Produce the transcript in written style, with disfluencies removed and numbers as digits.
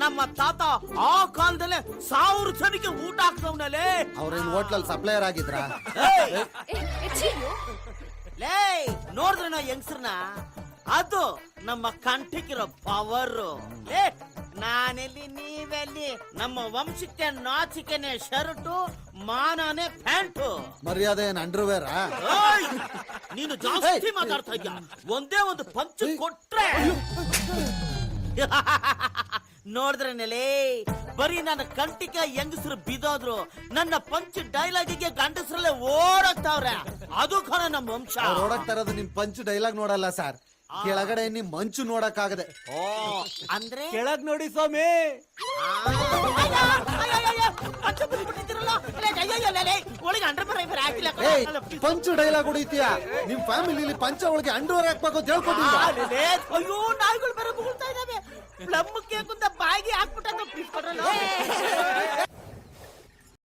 ನಮ್ಮ ತಾತ ಆ ಕಾಲದಲ್ಲೇ 1000 ಜನಕ್ಕೆ ಊಟ ಹಾಕ್ತವ್ನಲ್ಲೇ. ಅವ್ರೇನ್ ಹೋಟ್ಲಲ್ಲಿ ಸಪ್ಲೈಯರ್ ಆಗಿದ್ರ? ಲೇ ನೋಡಿದ್ರೇನೋ ಯಂಗ್ಸ್ರನ್ನ, ಅದು ನಮ್ಮ ಕಂಠಕ್ಕಿರೋ ಪವರ್. ನಾನೆಲ್ಲಿ ನೀವೆಲ್ಲಿ, ನಮ್ಮ ವಂಶಕ್ಕೆ ನಾಚಿಕೆನೆ ಶರ್ಟು, ಮಾನನೇ ಪ್ಯಾಂಟು. ಮರ್ಯಾದೆ ಏನ್ ಅಂಡರ್ವೇರ್? ನೀನು ಜಾಸ್ತಿ ಮಾತಾಡ್ತಾ ಇದ್ಯಾ. ಒಂದೇ ಒಂದು ಪಂಚ್ ಕೊಟ್ರೆ ನೋಡಿದ್ರೇನೆಲೇ, ಬರೀ ನನ್ನ ಕಂಟಿಗೆ ಹೆಂಗಸರು ಬಿದ್ದೋದ್ರು, ನನ್ನ ಪಂಚ್ ಡೈಲಾಗಿಗೆ ಗಂಡಸರಲ್ಲೇ ಓಡಾಡ್ತಾವ್ರೆ. ಅದು ಖರ ನಮ್ಮ ವಂಶ. ಓಡಾಡ್ತಾ ಇರೋದು ನಿಮ್ ಪಂಚ್ ಡೈಲಾಗ್ ನೋಡಲ್ಲ ಸರ್, ಕೆಳಗಡೆ ನಿಮ್ ಮಂಚು ನೋಡಕ್ಕಾಗದೆ. ಅಂದ್ರೆ ಕೆಳಗ್ ನೋಡಿ ಸ್ವಾಮಿ. ಪಂಚು ಡೈಲಾಗ್ ಹೊಡಿತೀಯ? ನಿಮ್ ಫ್ಯಾಮಿಲಿಲಿ ಪಂಚ ಒಳಗೆ ಅಂಡರ್ವೇರ್ ಹಾಕ್ಬೇಕು ಅಂತ ಹೇಳ್ಕೊಟ್ಟಿಲ್ಲ? ಅಯ್ಯೋ ನಾಯಿಗಳು ಬೇರೆ ಮುಗುಳ್ತಾ ಇದಾವೆ. ಪ್ಲಮ್ಮಕ್ಕೆ ಕುಂದ ಬಾಯಿಗೆ ಹಾಕ್ಬಿಟ್ಟ.